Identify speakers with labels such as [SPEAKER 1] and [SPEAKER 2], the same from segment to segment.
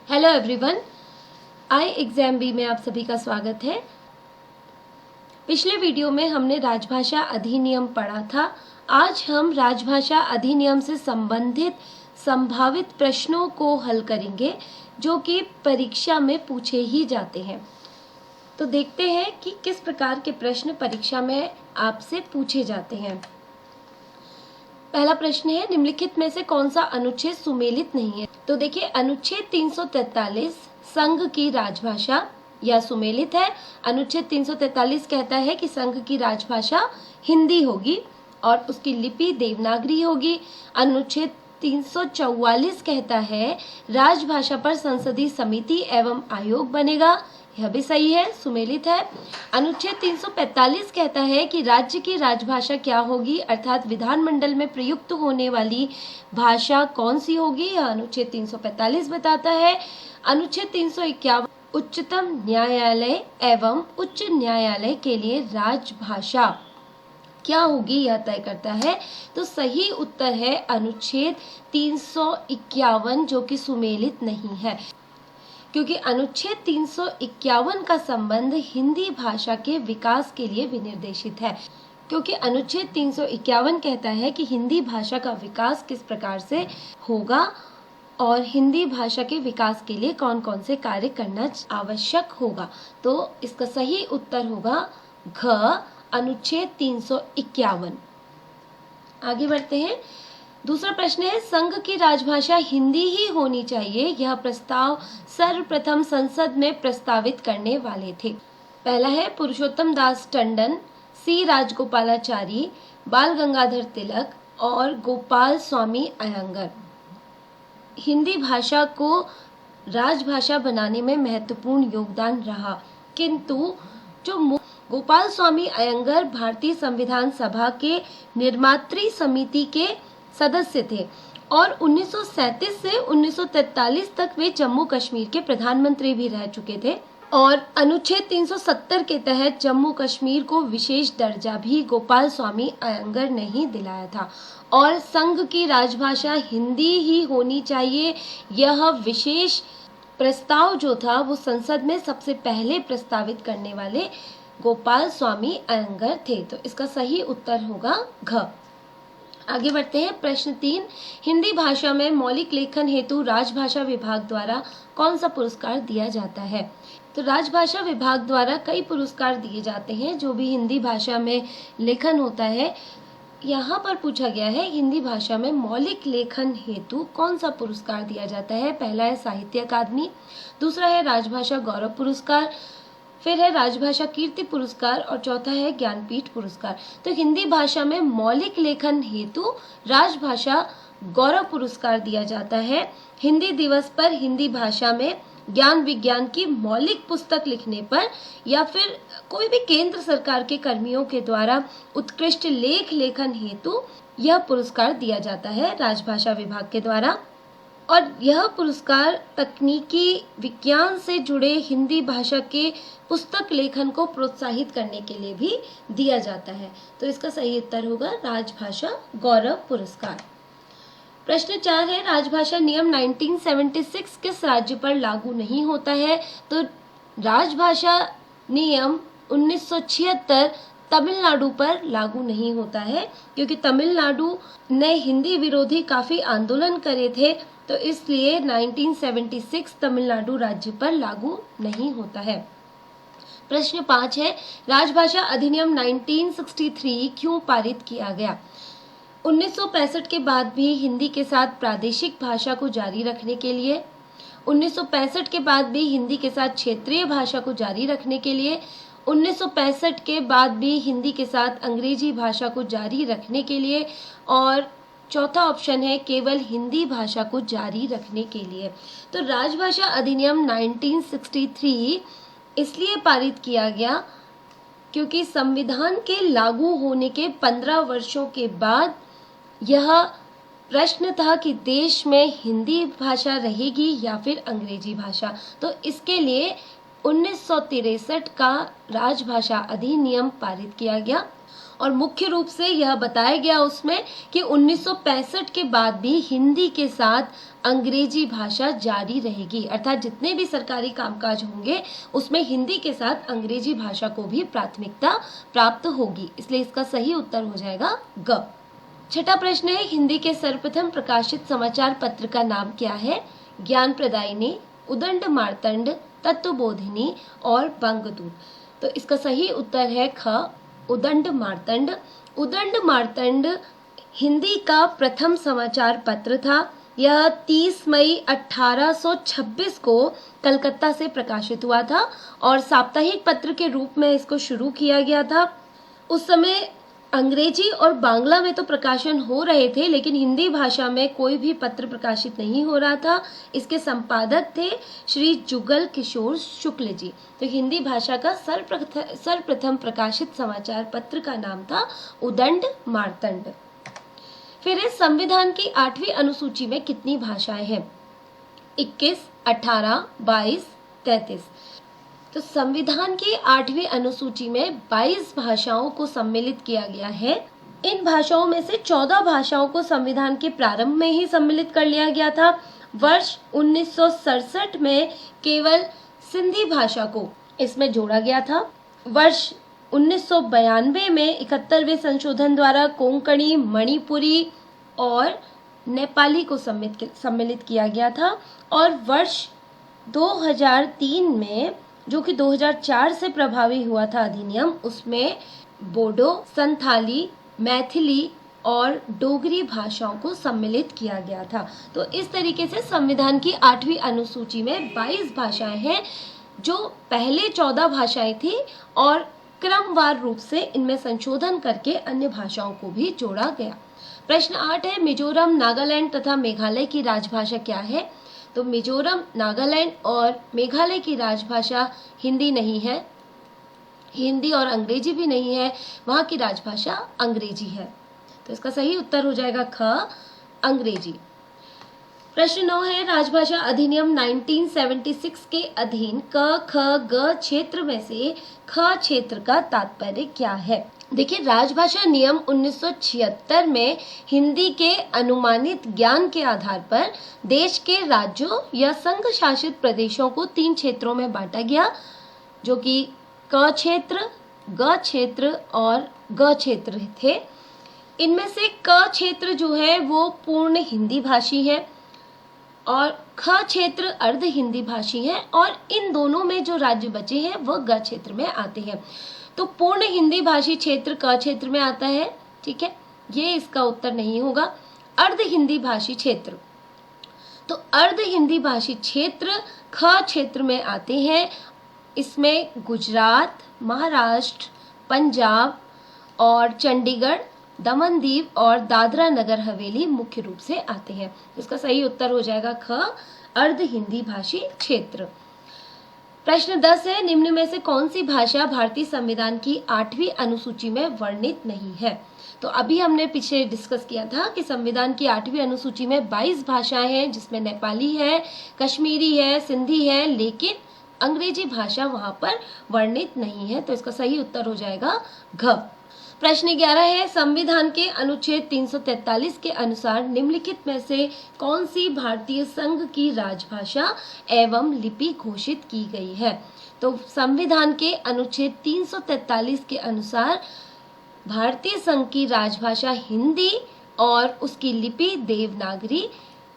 [SPEAKER 1] Hello everyone, I exam B में आप सभी का स्वागत है। पिछले वीडियो में हमने राजभाषा अधिनियम पढ़ा था। आज हम राजभाषा अधिनियम से संबंधित संभावित प्रश्नों को हल करेंगे जो कि परीक्षा में पूछे ही जाते हैं। तो देखते हैं कि किस प्रकार के प्रश्न परीक्षा में आपसे पूछे जाते हैं। पहला प्रश्न है, निम्नलिखित में से कौन सा अनुच्छेद सुमेलित नहीं है? तो देखिए, अनुच्छेद 343 संघ की राजभाषा या सुमेलित है। अनुच्छेद 343 कहता है कि संघ की राजभाषा हिंदी होगी और उसकी लिपि देवनागरी होगी। अनुच्छेद 344 कहता है राजभाषा पर संसदीय समिति एवं आयोग बनेगा, यह भी सही है, सुमेलित है। अनुच्छेद 345 कहता है कि राज्य की राजभाषा क्या होगी, अर्थात विधानमंडल में प्रयुक्त होने वाली भाषा कौन सी होगी, यह अनुच्छेद 345 बताता है। अनुच्छेद 351 उच्चतम न्यायालय एवं उच्च न्यायालय के लिए राजभाषा क्या होगी यह तय करता है। तो सही उत्तर है अनुच्छेद 351 जो कि सुमेलित नहीं है, क्योंकि अनुच्छेद 351 का संबंध हिंदी भाषा के विकास के लिए विनिर्देशित है। क्योंकि अनुच्छेद 351 कहता है कि हिंदी भाषा का विकास किस प्रकार से होगा और हिंदी भाषा के विकास के लिए कौन कौन से कार्य करना आवश्यक होगा। तो इसका सही उत्तर होगा घ, अनुच्छेद 351। आगे बढ़ते हैं। दूसरा प्रश्न है, संघ की राजभाषा हिंदी ही होनी चाहिए, यह प्रस्ताव सर्वप्रथम संसद में प्रस्तावित करने वाले थे। पहला है पुरुषोत्तम दास टंडन, सी राजगोपालाचारी, बाल गंगाधर तिलक और गोपाल स्वामी अयंगर। हिंदी भाषा को राजभाषा बनाने में महत्वपूर्ण योगदान रहा, किंतु जो गोपाल स्वामी अयंगर भारतीय संविधान सभा के निर्मात्री समिति के सदस्य थे और 1937 से 1943 तक वे जम्मू कश्मीर के प्रधानमंत्री भी रह चुके थे और अनुच्छेद 370 के तहत जम्मू कश्मीर को विशेष दर्जा भी गोपाल स्वामी अयंगर ने ही दिलाया था। और संघ की राजभाषा हिंदी ही होनी चाहिए, यह विशेष प्रस्ताव जो था वो संसद में सबसे पहले प्रस्तावित करने वाले गोपाल स्वामी अयंगर थे। तो इसका सही उत्तर होगा घ। आगे बढ़ते हैं। प्रश्न 3, हिंदी भाषा में मौलिक लेखन हेतु राजभाषा विभाग द्वारा कौन सा पुरस्कार दिया जाता है? तो राजभाषा विभाग द्वारा कई पुरस्कार दिए जाते हैं जो भी हिंदी भाषा में लेखन होता है। यहाँ पर पूछा गया है हिंदी भाषा में मौलिक लेखन हेतु कौन सा पुरस्कार दिया जाता है। पहला है साहित्य अकादमी, दूसरा है राजभाषा गौरव पुरस्कार, फिर है राजभाषा कीर्ति पुरस्कार और चौथा है ज्ञानपीठ पुरस्कार। तो हिंदी भाषा में मौलिक लेखन हेतु राजभाषा गौरव पुरस्कार दिया जाता है। हिंदी दिवस पर हिंदी भाषा में ज्ञान विज्ञान की मौलिक पुस्तक लिखने पर या फिर कोई भी केंद्र सरकार के कर्मियों के द्वारा उत्कृष्ट लेख लेखन हेतु यह पुरस्कार दिया जाता है राजभाषा विभाग के द्वारा। और यह पुरस्कार तकनीकी विज्ञान से जुड़े हिंदी भाषा के पुस्तक लेखन को प्रोत्साहित करने के लिए भी दिया जाता है। तो इसका सही उत्तर होगा राजभाषा गौरव पुरस्कार। प्रश्न 4 है, राजभाषा नियम 1976 किस राज्य पर लागू नहीं होता है? तो राजभाषा नियम 1976 तमिलनाडु पर लागू नहीं होता है, क्योंकि तमिलनाडु ने हिंदी विरोधी काफी आंदोलन करे थे, तो इसलिए 1976 तमिलनाडु राज्य पर लागू नहीं होता है। प्रश्न 5 है, राजभाषा अधिनियम 1963 क्यों पारित किया गया? 1965 के बाद भी हिंदी के साथ प्रादेशिक भाषा को जारी रखने के लिए, 1965 के बाद भी हिंदी के साथ क्षेत्रीय भाषा को जारी रखने के लिए, 1965 के बाद भी हिंदी के साथ अंग्रेजी भाषा को जारी रखने के लिए और चौथा ऑप्शन है केवल हिंदी भाषा को जारी रखने के लिए। तो राजभाषा अधिनियम 1963 इसलिए पारित किया गया क्योंकि संविधान के लागू होने के 15 वर्षों के बाद यह प्रश्न था कि देश में हिंदी भाषा रहेगी या फिर अंग्रेजी भाषा। तो इसके लिए 1963 का राजभाषा अधिनियम पारित किया गया और मुख्य रूप से यह बताया गया उसमें कि 1965 के बाद भी हिंदी के साथ अंग्रेजी भाषा जारी रहेगी, अर्थात जितने भी सरकारी कामकाज होंगे उसमें हिंदी के साथ अंग्रेजी भाषा को भी प्राथमिकता प्राप्त होगी, इसलिए इसका सही उत्तर हो जाएगा ग। छठा प्रश्न है, हिंदी के सर्वप्रथम प्रकाशित समाचार पत्र का नाम क्या है? ज्ञान प्रदायिनी, उदंड मार्तंड, तत्वबोधिनी और बंगदूत। तो इसका सही उत्तर है ख, उदंड मार्तंड। उदंड मार्तंड हिंदी का प्रथम समाचार पत्र था। यह 30 मई 1826 को कलकत्ता से प्रकाशित हुआ था और साप्ताहिक पत्र के रूप में इसको शुरू किया गया था। उस समय अंग्रेजी और बांग्ला में तो प्रकाशन हो रहे थे, लेकिन हिंदी भाषा में कोई भी पत्र प्रकाशित नहीं हो रहा था। इसके संपादक थे श्री जुगल किशोर शुक्ल जी। तो हिंदी भाषा का सर्वप्रथम प्रकाशित समाचार पत्र का नाम था उदंड मार्तंड। फिर है, संविधान की 8वीं अनुसूची में कितनी भाषाएं हैं? 21, 18, 22, 33। तो संविधान की 8वीं अनुसूची में 22 भाषाओं को सम्मिलित किया गया है। इन भाषाओं में से 14 भाषाओं को संविधान के प्रारंभ में ही सम्मिलित कर लिया गया था। वर्ष 1967 में केवल सिंधी भाषा को इसमें जोड़ा गया था। वर्ष 1992 में 71वें संशोधन द्वारा कोंकणी, मणिपुरी और नेपाली को सम्मिलित किया गया था। और वर्ष 2003 में, जो कि 2004 से प्रभावी हुआ था अधिनियम, उसमें बोडो, संथाली, मैथिली और डोगरी भाषाओं को सम्मिलित किया गया था। तो इस तरीके से संविधान की 8वीं अनुसूची में 22 भाषाएं हैं, जो पहले 14 भाषाएं थी और क्रमवार रूप से इनमें संशोधन करके अन्य भाषाओं को भी जोड़ा गया। प्रश्न 8 है, मिजोरम, नागालैंड तथा मेघालय की राजभाषा क्या है? तो मिजोरम, नागालैंड और मेघालय की राजभाषा हिंदी नहीं है, हिंदी और अंग्रेजी भी नहीं है, वहाँ की राजभाषा अंग्रेजी है। तो इसका सही उत्तर हो जाएगा ख, अंग्रेजी। प्रश्न 9 है, राजभाषा अधिनियम 1976 के अधीन क, ख, ग क्षेत्र में से ख क्षेत्र का तात्पर्य क्या है? देखिए, राजभाषा नियम 1976 में हिंदी के अनुमानित ज्ञान के आधार पर देश के राज्यों या संघ शासित प्रदेशों को 3 क्षेत्रों में बांटा गया, जो कि क क्षेत्र, ग क्षेत्र और ग क्षेत्र थे। इनमें से क क्षेत्र जो है वो पूर्ण हिंदी भाषी है और ख क्षेत्र अर्ध हिंदी भाषी है, और इन दोनों में जो राज्य बचे हैं वह ग क्षेत्र में आते हैं। तो पूर्ण हिंदी भाषी क्षेत्र क क्षेत्र में आता है, ठीक है, ये इसका उत्तर नहीं होगा। अर्ध हिंदी भाषी क्षेत्र, तो अर्ध हिंदी भाषी क्षेत्र ख क्षेत्र में आते हैं। इसमें गुजरात, महाराष्ट्र, पंजाब और चंडीगढ़, दमन दीव और दादरा नगर हवेली मुख्य रूप से आते हैं। इसका सही उत्तर हो जाएगा ख, अर्ध हिंदी भाषी क्षेत्र। प्रश्न 10 है, निम्न में से कौन सी भाषा भारतीय संविधान की 8वीं अनुसूची में वर्णित नहीं है? तो अभी हमने पीछे डिस्कस किया था कि संविधान की 8वीं अनुसूची में 22 भाषाएं हैं, जिसमें नेपाली है, कश्मीरी है, सिंधी है, लेकिन अंग्रेजी भाषा वहां पर वर्णित नहीं है। तो इसका सही उत्तर हो जाएगा घ। प्रश्न 11 है, संविधान के अनुच्छेद 343 के अनुसार निम्नलिखित में से कौन सी भारतीय संघ की राजभाषा एवं लिपि घोषित की गई है? तो संविधान के अनुच्छेद 343 के अनुसार भारतीय संघ की राजभाषा हिंदी और उसकी लिपि देवनागरी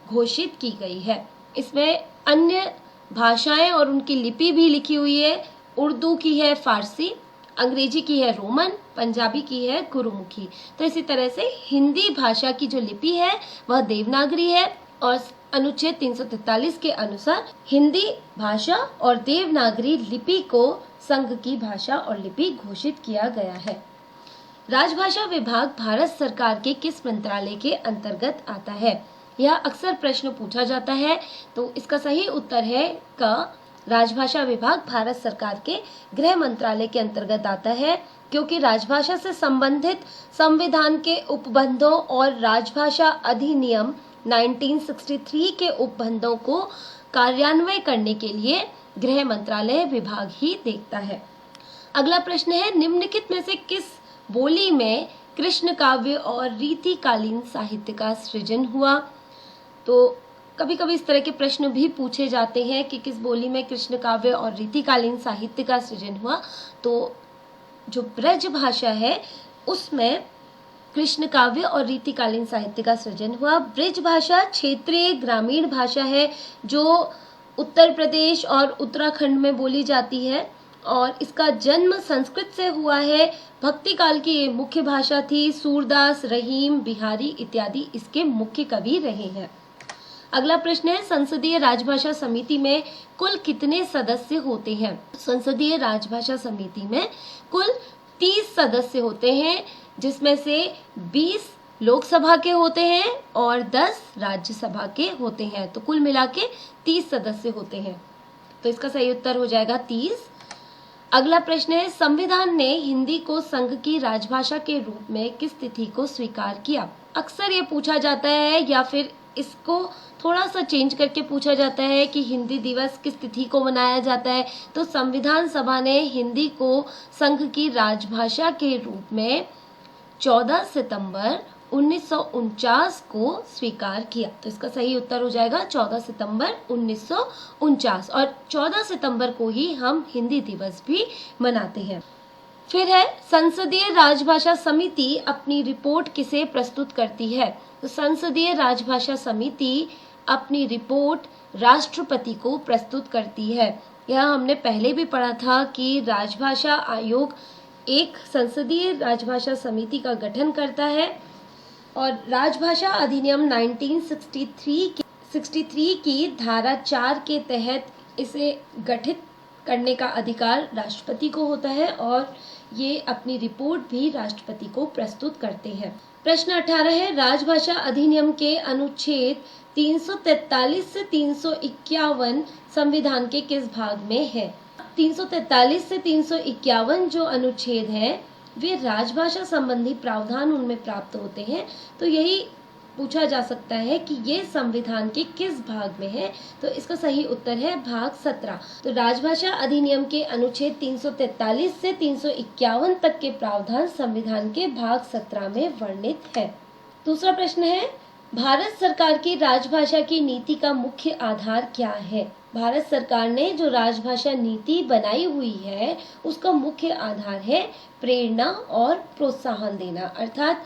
[SPEAKER 1] घोषित की गई है। इसमें अन्य भाषाएं और उनकी लिपि भी लिखी हुई है। उर्दू की है फारसी, अंग्रेजी की है रोमन, पंजाबी की है गुरुमुखी। तो इसी तरह से हिंदी भाषा की जो लिपि है वह देवनागरी है और अनुच्छेद 343 के अनुसार हिंदी भाषा और देवनागरी लिपि को संघ की भाषा और लिपि घोषित किया गया है। राजभाषा विभाग भारत सरकार के किस मंत्रालय के अंतर्गत आता है? यह अक्सर प्रश्न पूछा जाता है। तो इसका सही उत्तर है क, राजभाषा विभाग भारत सरकार के गृह मंत्रालय के अंतर्गत आता है, क्योंकि राजभाषा से संबंधित संविधान के उपबंधों और राजभाषा अधिनियम 1963 के उपबंधों को कार्यान्वय करने के लिए गृह मंत्रालय विभाग ही देखता है। अगला प्रश्न है, निम्नलिखित में से किस बोली में कृष्ण काव्य और रीतिकालीन साहित्य का सृजन हुआ? तो कभी कभी इस तरह के प्रश्न भी पूछे जाते हैं कि किस बोली में कृष्ण काव्य और रीतिकालीन साहित्य का सृजन हुआ। तो जो ब्रज भाषा है उसमें कृष्ण काव्य और रीतिकालीन साहित्य का सृजन हुआ। ब्रज भाषा क्षेत्रीय ग्रामीण भाषा है जो उत्तर प्रदेश और उत्तराखंड में बोली जाती है और इसका जन्म संस्कृत से हुआ है। भक्ति काल की ये मुख्य भाषा थी। सूरदास, रहीम, बिहारी इत्यादि इसके मुख्य कवि रहे हैं। अगला प्रश्न है, संसदीय राजभाषा समिति में कुल कितने सदस्य होते हैं? संसदीय राजभाषा समिति में कुल 30 सदस्य होते हैं, जिसमें से 20 लोकसभा के होते हैं और 10 राज्यसभा के होते हैं। तो कुल मिला के 30 सदस्य होते हैं। तो इसका सही उत्तर हो जाएगा 30। अगला प्रश्न है, संविधान ने हिंदी को संघ की राजभाषा के रूप में किस तिथि को स्वीकार किया? अक्सर ये पूछा जाता है या फिर इसको थोड़ा सा चेंज करके पूछा जाता है कि हिंदी दिवस किस तिथि को मनाया जाता है। तो संविधान सभा ने हिंदी को संघ की राजभाषा के रूप में 14 सितंबर 1949 को स्वीकार किया। तो इसका सही उत्तर हो जाएगा 14 सितंबर 1949 और 14 सितंबर को ही हम हिंदी दिवस भी मनाते हैं। फिर है, संसदीय राजभाषा समिति अपनी रिपोर्ट किसे प्रस्तुत करती है? तो संसदीय राजभाषा समिति अपनी रिपोर्ट राष्ट्रपति को प्रस्तुत करती है। यह हमने पहले भी पढ़ा था कि राजभाषा आयोग एक संसदीय राजभाषा समिति का गठन करता है और राजभाषा अधिनियम 1963 की धारा 4 के तहत इसे गठित करने का अधिकार राष्ट्रपति को होता है और ये अपनी रिपोर्ट भी राष्ट्रपति को प्रस्तुत करते हैं। प्रश्न 18 है, राजभाषा अधिनियम के अनुच्छेद 343 से 351 संविधान के किस भाग में है? 343 से 351 जो अनुच्छेद है वे राजभाषा संबंधी प्रावधान उनमें प्राप्त होते हैं। तो यही पूछा जा सकता है कि ये संविधान के किस भाग में है। तो इसका सही उत्तर है भाग 17। तो राजभाषा अधिनियम के अनुच्छेद 343 से 351 तक के प्रावधान संविधान के भाग 17 में वर्णित है। दूसरा प्रश्न है, भारत सरकार की राजभाषा की नीति का मुख्य आधार क्या है? भारत सरकार ने जो राजभाषा नीति बनाई हुई है उसका मुख्य आधार है प्रेरणा और प्रोत्साहन देना, अर्थात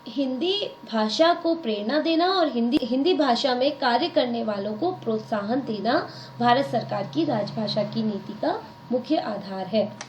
[SPEAKER 1] हिंदी भाषा को प्रेरणा देना और हिंदी भाषा में कार्य करने वालों को प्रोत्साहन देना भारत सरकार की राजभाषा की नीति का मुख्य आधार है।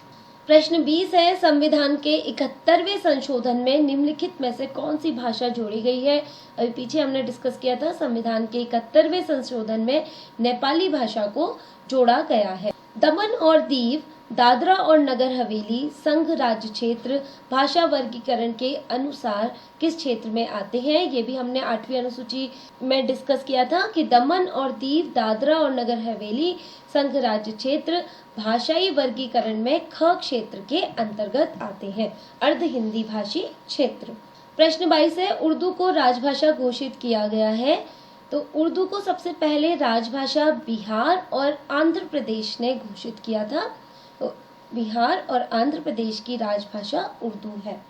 [SPEAKER 1] प्रश्न 20 है, संविधान के 71वें संशोधन में निम्नलिखित में से कौन सी भाषा जोड़ी गई है? अभी पीछे हमने डिस्कस किया था, संविधान के 71वें संशोधन में नेपाली भाषा को जोड़ा गया है। दमन और दीव, दादरा और नगर हवेली संघ राज्य क्षेत्र भाषा वर्गीकरण के अनुसार किस क्षेत्र में आते हैं? ये भी हमने 8वीं अनुसूची में डिस्कस किया था कि दमन और दीव, दादरा और नगर हवेली संघ राज्य क्षेत्र भाषाई वर्गीकरण में ख क्षेत्र के अंतर्गत आते हैं, अर्ध हिंदी भाषी क्षेत्र। प्रश्न 22 है, उर्दू को राजभाषा घोषित किया गया है। तो उर्दू को सबसे पहले राजभाषा बिहार और आंध्र प्रदेश ने घोषित किया था। तो बिहार और आंध्र प्रदेश की राजभाषा उर्दू है।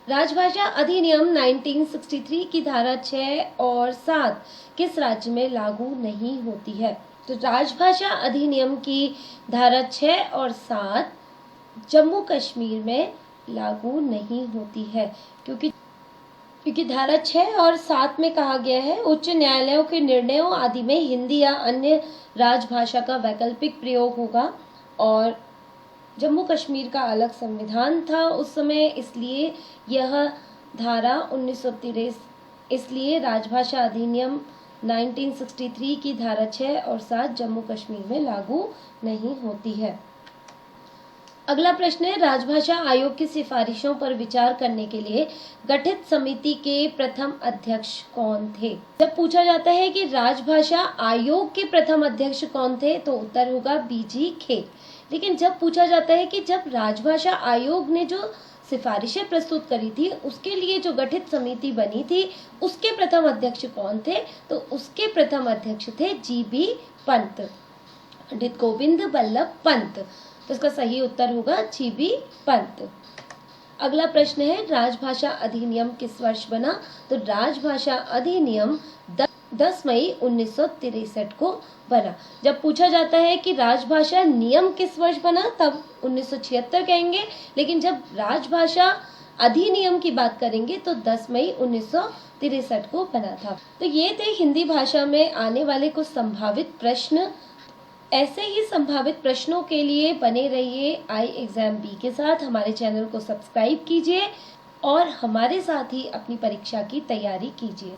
[SPEAKER 1] राजभाषा अधिनियम 1963 की धारा 6 और 7 किस राज्य में लागू नहीं होती है? तो राजभाषा अधिनियम की धारा 6 और 7 जम्मू कश्मीर में लागू नहीं होती है, क्योंकि धारा 6 और 7 में कहा गया है उच्च न्यायालयों के निर्णयों आदि में हिंदी या अन्य राजभाषा का वैकल्पिक प्रयोग होगा और जम्मू कश्मीर का अलग संविधान था उस समय, इसलिए यह धारा 1963 इसलिए राजभाषा अधिनियम 1963 की धारा 6 और 7 जम्मू कश्मीर में लागू नहीं होती है। अगला प्रश्न है, राजभाषा आयोग की सिफारिशों पर विचार करने के लिए गठित समिति के प्रथम अध्यक्ष कौन थे? जब पूछा जाता है कि राजभाषा आयोग के प्रथम अध्यक्ष कौन थे तो उत्तर होगा बीजी खेर। लेकिन जब पूछा जाता है कि जब राजभाषा आयोग ने जो सिफारिशें प्रस्तुत करी थी उसके लिए जो गठित समिति बनी थी उसके प्रथम अध्यक्ष कौन थे, तो उसके प्रथम अध्यक्ष थे जीबी पंत, पंडित गोविंद बल्लभ पंत। तो इसका सही उत्तर होगा जीबी पंत। अगला प्रश्न है, राजभाषा अधिनियम किस वर्ष बना? तो राजभाषा अधिनियम 10 मई 1963 को बना। जब पूछा जाता है कि राजभाषा नियम किस वर्ष बना, तब 1976 कहेंगे, लेकिन जब राजभाषा अधिनियम की बात करेंगे तो 10 मई 1963 को बना था। तो ये थे हिंदी भाषा में आने वाले कुछ संभावित प्रश्न। ऐसे ही संभावित प्रश्नों के लिए बने रहिए iExamB के साथ। हमारे चैनल को सब्सक्राइब कीजिए और हमारे साथ ही अपनी परीक्षा की तैयारी कीजिए।